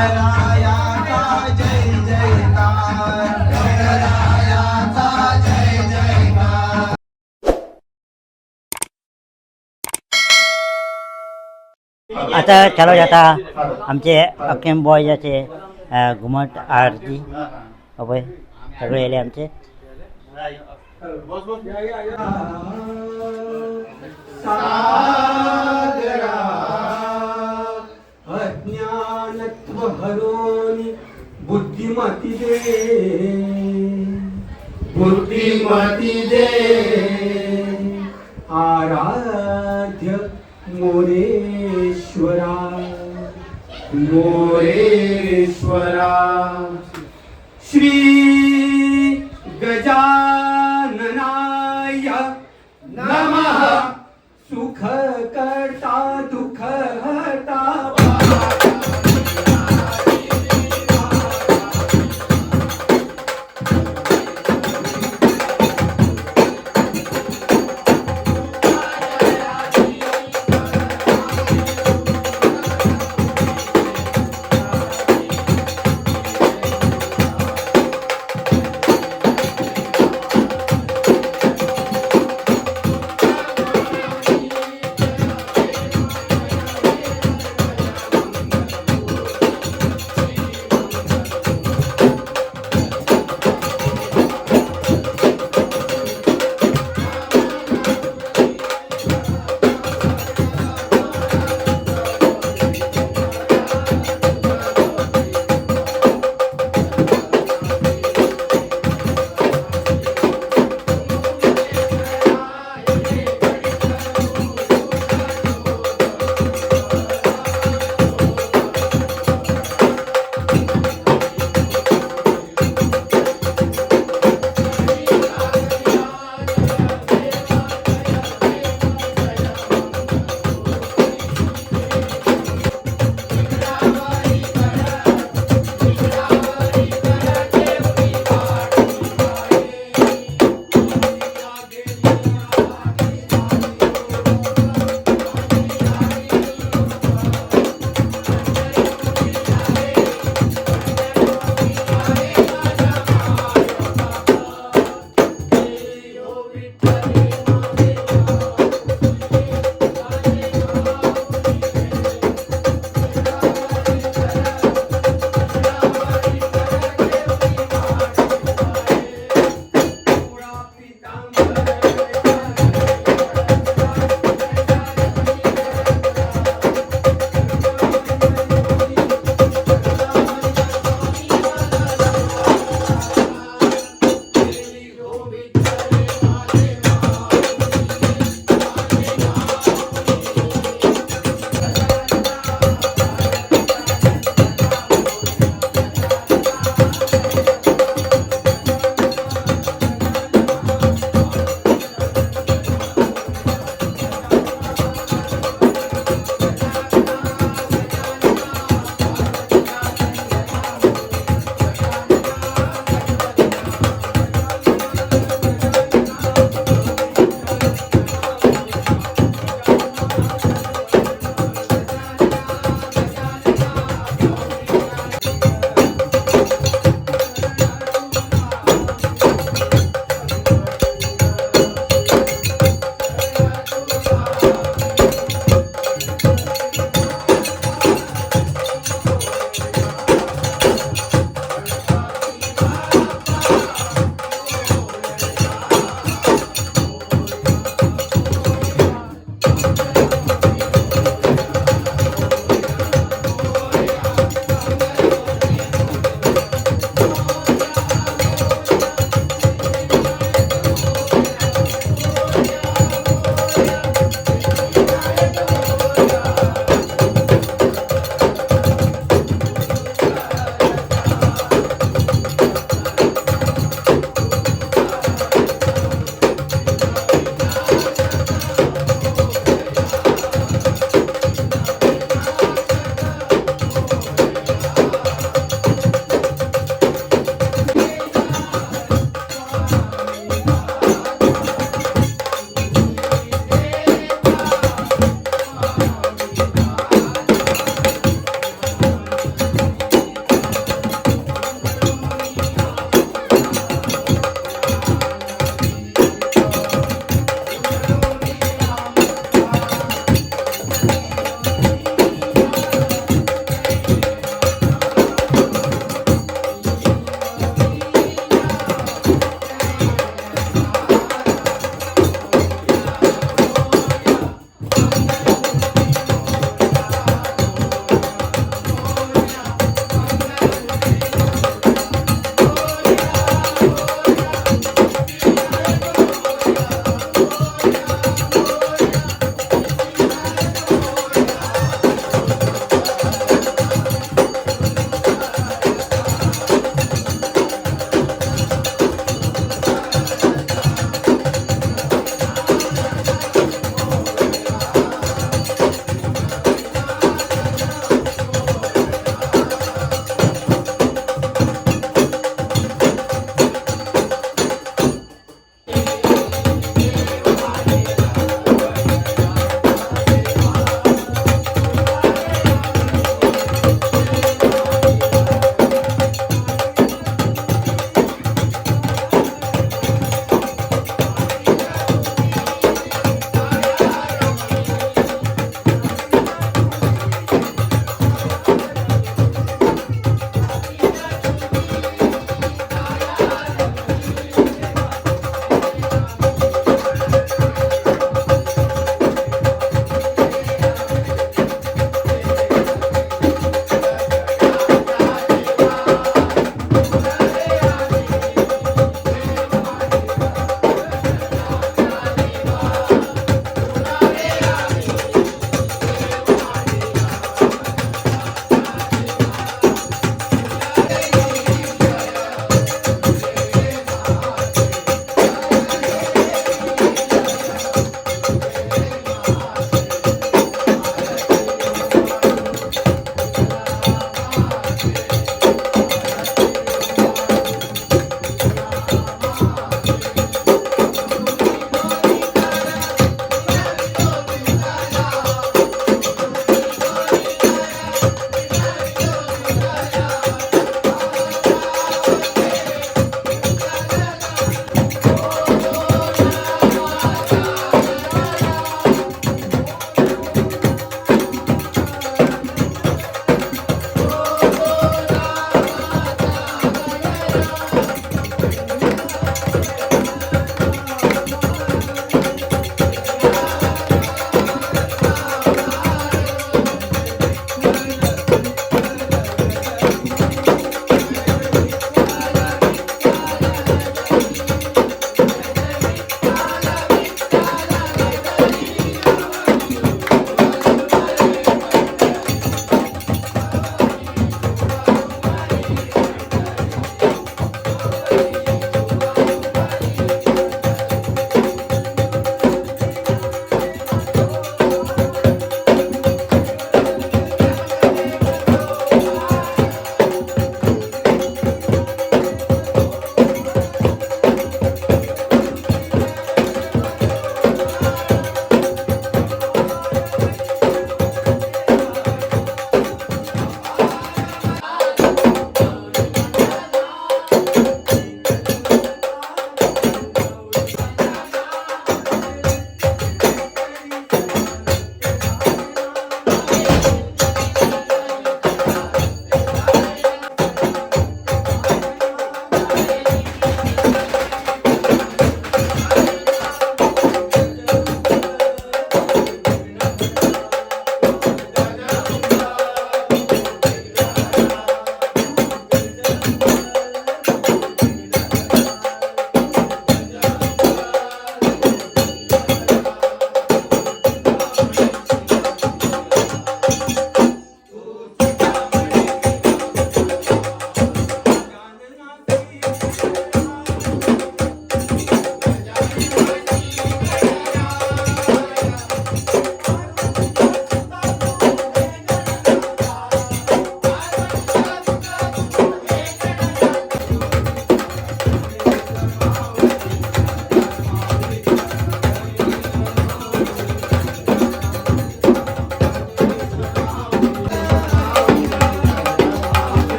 गणरायाचा जय जयकार, गणरायाचा जय जयकार. आता चालू आता आमचे अकेम बॉयचे घुमट आरती अभय सगळे येले आमचे. सागरा अज्ञानत्व हरोनी बुद्धिमती दे, बुद्धिमती दे. आराध्य मोरेश्वरा, मोरेश्वरा. श्री गजाननाय नमः. सुख करता दुःख हरता.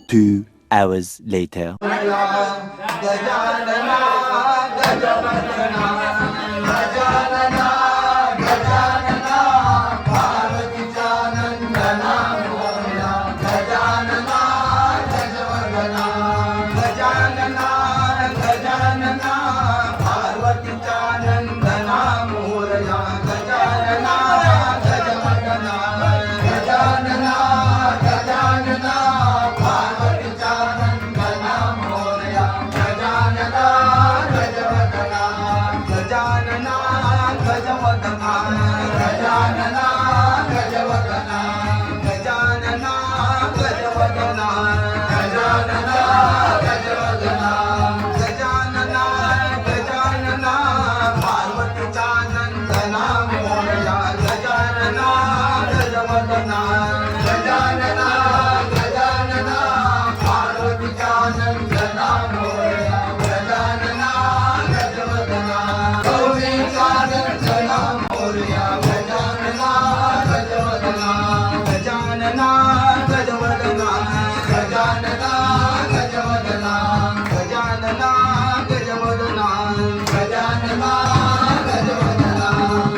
2 hours later.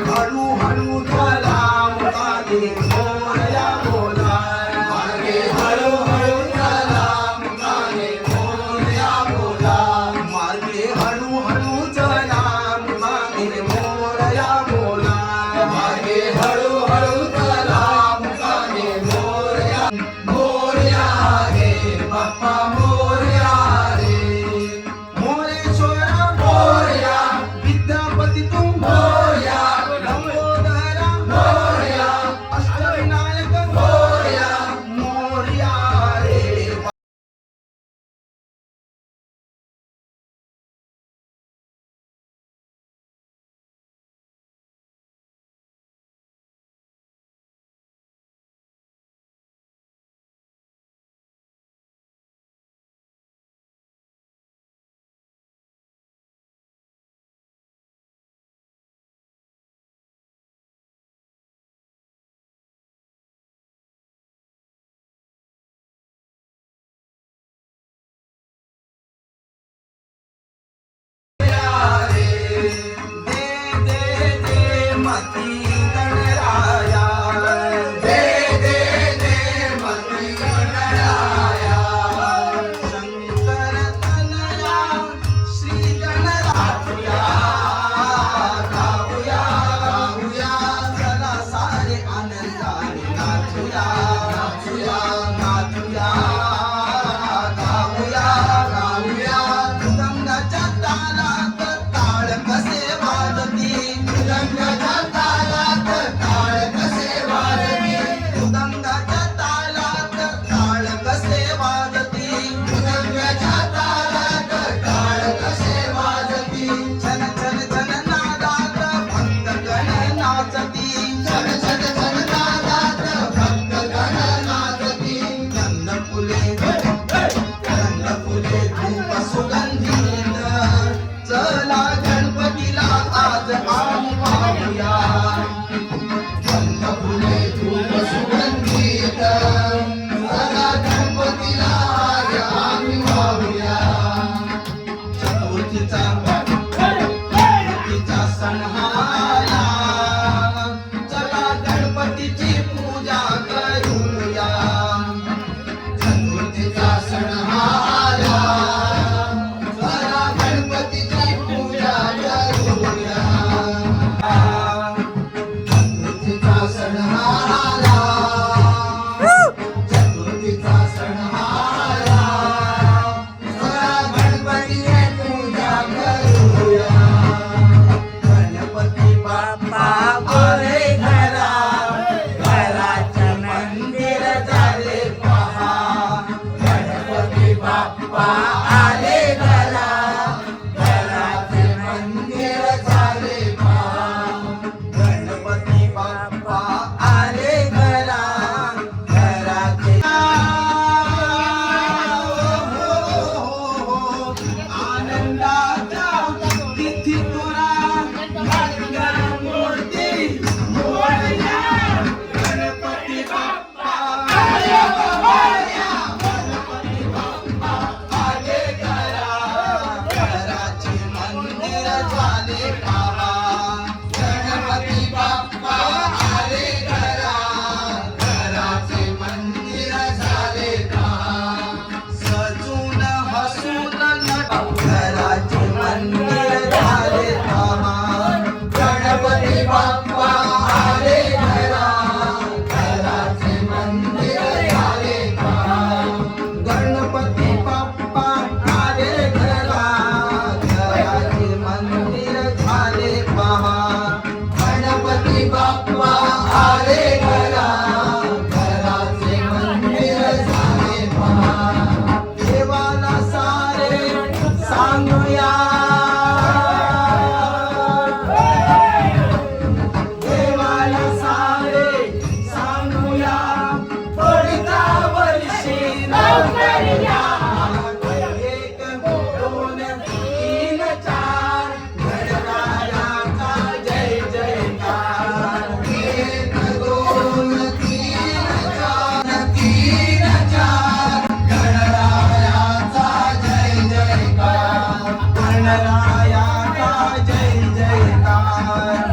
हळू हळू झाला मोठा मोरया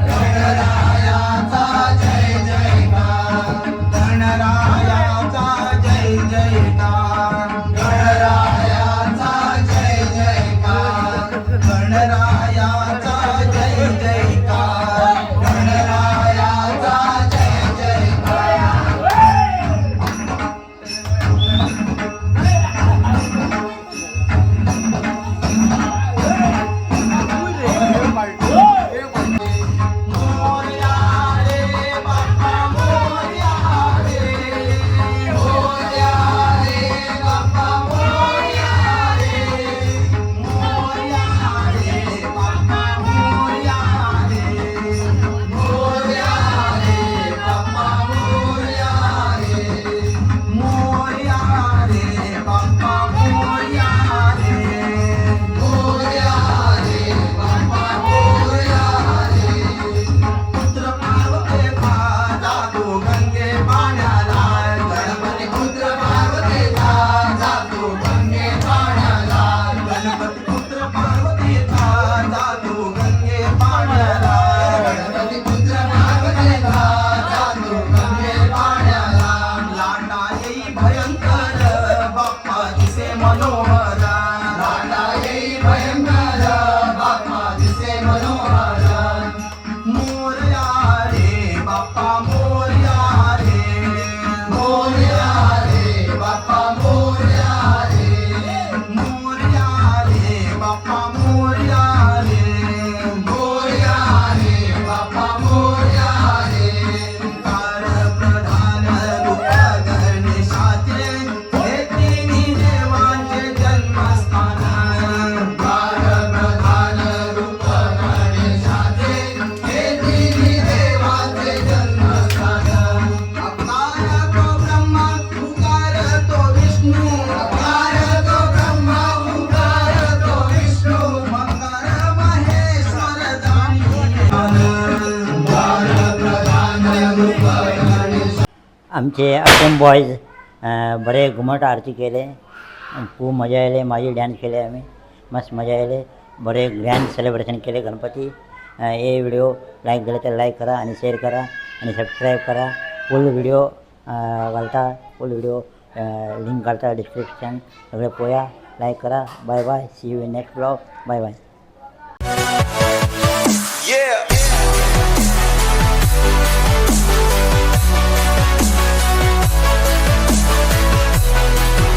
गणरायाचा जय जयकार गणरायाचा जय जयकार गणरायाचा जय जयकार गणरायाचा जय जयकार गणरायाचा जय जयकार मोरया रे बाप्पा मोरया रे मोरया रे बाप्पा मोरया रे मोरया रे बाप्पा मोरया रे मोरया रे बाप्पा मोरया रे मोरया रे बाप्पा मोरया रे मोरया रे बाप्पा मोरया रे पुत्र पार्वतीचा जातो गंगे पाण्याला गणपती पुत्र पार्वतीचा जातो गंगे पाण्याला गणपती पुत्र पार्वतीचा जातो गंगे पाण्याला गणपती पुत्र पार्वतीचा जातो गंगे पाण्याला लाटा येई भयंकर बाप्पा दिसे मनोहर लाटा येई भयंकर बाप्पा दिसे मनोहर मोरया रे बाप्पा मोरया रे मोरया रे बाप्पा मोरया रे मोरया रे बाप्पा मोरया रे मोरया रे बाप्पा मोरया रे कार प्रधान रूप गणेशाचे हे तिन्ही देवांचे जन्मस्थान कार प्रधान रूप गणेशाचे हे तिन्ही देवांचे जन्मस्थान अवतार तो ब्रह्मा उकार तो विष्णू अवतार तो ब्रह्मा उकार तो विष्णू मंगल महेश्वर दानी कार प्रधान रूप गणेश आमचे अकेम बॉयज बरे घुमट आरती केले खूप मजा आले माझी डॅन्स केले आम्ही मस्त मजा आले बरे ग्रँड सेलिब्रेशन केले गणपती हे व्हिडिओ लाईक झाले तर लाईक करा आणि शेअर करा आणि सबस्क्राईब करा फुल व्हिडिओ घालता फुल व्हिडिओ लिंक घालता डिस्क्रिप्शन सगळे पोया लाईक करा bye bye see you in next blog bye bye